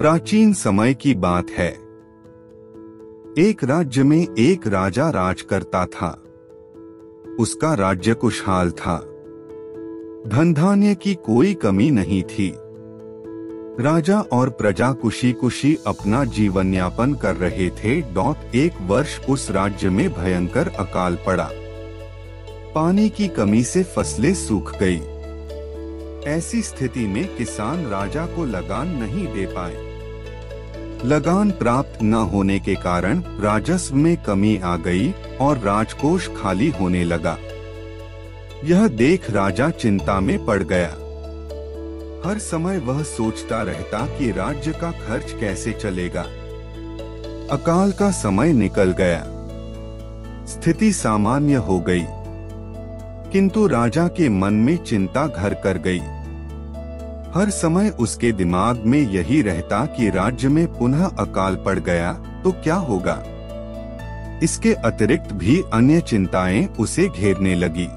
प्राचीन समय की बात है। एक राज्य में एक राजा राज करता था। उसका राज्य खुशहाल था। धन धान्य की कोई कमी नहीं थी। राजा और प्रजा खुशी खुशी अपना जीवन यापन कर रहे थे। एक वर्ष उस राज्य में भयंकर अकाल पड़ा। पानी की कमी से फसलें सूख गई। ऐसी स्थिति में किसान राजा को लगान नहीं दे पाए। लगान प्राप्त न होने के कारण राजस्व में कमी आ गई और राजकोष खाली होने लगा। यह देख राजा चिंता में पड़ गया। हर समय वह सोचता रहता कि राज्य का खर्च कैसे चलेगा। अकाल का समय निकल गया। स्थिति सामान्य हो गई, किंतु राजा के मन में चिंता घर कर गई। हर समय उसके दिमाग में यही रहता कि राज्य में पुनः अकाल पड़ गया तो क्या होगा। इसके अतिरिक्त भी अन्य चिंताएं उसे घेरने लगी।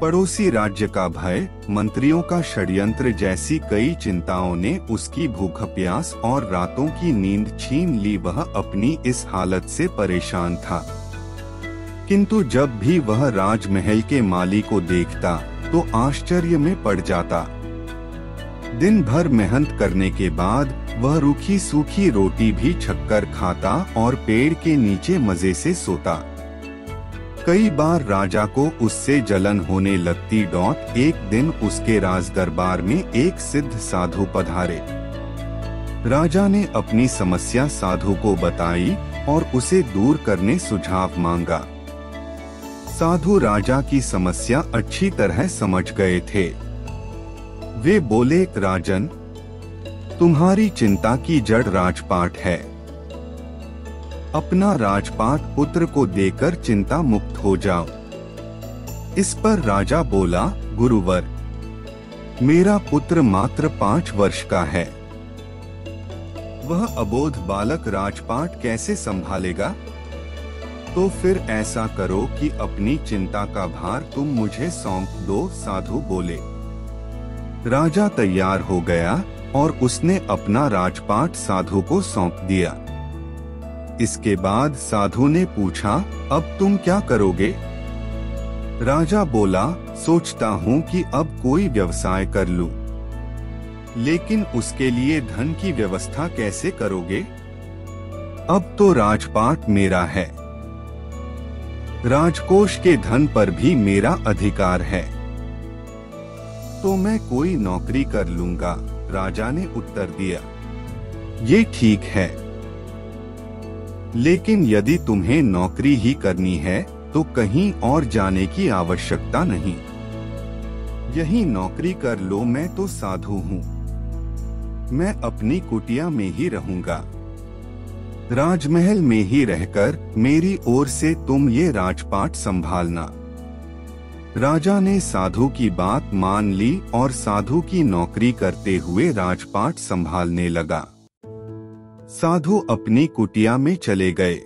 पड़ोसी राज्य का भय, मंत्रियों का षड्यंत्र जैसी कई चिंताओं ने उसकी भूख प्यास और रातों की नींद छीन ली। वह अपनी इस हालत से परेशान था, किंतु जब भी वह राजमहल के माली को देखता तो आश्चर्य में पड़ जाता। दिन भर मेहनत करने के बाद वह रूखी सूखी रोटी भी छककर खाता और पेड़ के नीचे मजे से सोता। कई बार राजा को उससे जलन होने लगती। एक दिन उसके राजदरबार में एक सिद्ध साधु पधारे। राजा ने अपनी समस्या साधु को बताई और उसे दूर करने सुझाव मांगा। साधु राजा की समस्या अच्छी तरह समझ गए थे। वे बोले, राजन, तुम्हारी चिंता की जड़ राजपाट है। अपना राजपाट पुत्र को देकर चिंता मुक्त हो जाओ। इस पर राजा बोला, गुरुवर, मेरा पुत्र मात्र 5 वर्ष का है। वह अबोध बालक राजपाट कैसे संभालेगा? तो फिर ऐसा करो कि अपनी चिंता का भार तुम मुझे सौंप दो। साधु बोले। राजा तैयार हो गया और उसने अपना राजपाट साधु को सौंप दिया। इसके बाद साधु ने पूछा, अब तुम क्या करोगे? राजा बोला, सोचता हूँ कि अब कोई व्यवसाय कर लूं। लेकिन उसके लिए धन की व्यवस्था कैसे करोगे? अब तो राजपाट मेरा है। राजकोष के धन पर भी मेरा अधिकार है, तो मैं कोई नौकरी कर लूंगा। राजा ने उत्तर दिया, ये ठीक है, लेकिन यदि तुम्हें नौकरी ही करनी है तो कहीं और जाने की आवश्यकता नहीं। यही नौकरी कर लो। मैं तो साधु हूँ, मैं अपनी कुटिया में ही रहूंगा। राजमहल में ही रहकर मेरी ओर से तुम ये राजपाट संभालना। राजा ने साधु की बात मान ली और साधु की नौकरी करते हुए राजपाट संभालने लगा। साधु अपनी कुटिया में चले गए।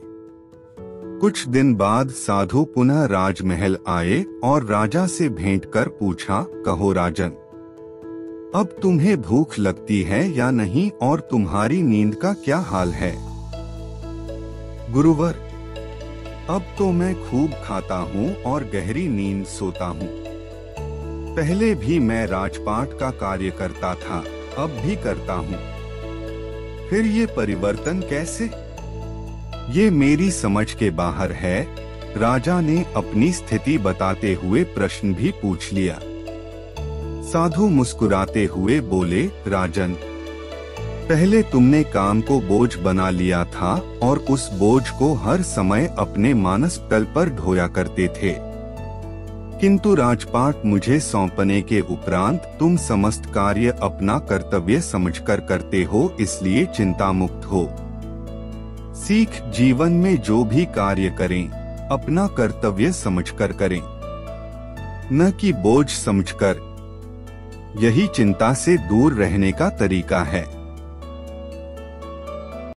कुछ दिन बाद साधु पुनः राजमहल आए और राजा से भेंट कर पूछा, कहो राजन, अब तुम्हें भूख लगती है या नहीं और तुम्हारी नींद का क्या हाल है? गुरुवर, अब तो मैं खूब खाता हूँ और गहरी नींद सोता हूँ। पहले भी मैं राजपाट का कार्य करता था, अब भी करता हूँ। फिर ये परिवर्तन कैसे? ये मेरी समझ के बाहर है। राजा ने अपनी स्थिति बताते हुए प्रश्न भी पूछ लिया। साधु मुस्कुराते हुए बोले, राजन, पहले तुमने काम को बोझ बना लिया था और उस बोझ को हर समय अपने मानस तल पर ढोया करते थे, किंतु राजपाट मुझे सौंपने के उपरांत तुम समस्त कार्य अपना कर्तव्य समझकर करते हो, इसलिए चिंता मुक्त हो। सीख, जीवन में जो भी कार्य करें अपना कर्तव्य समझकर करें, न कि बोझ समझकर। यही चिंता से दूर रहने का तरीका है।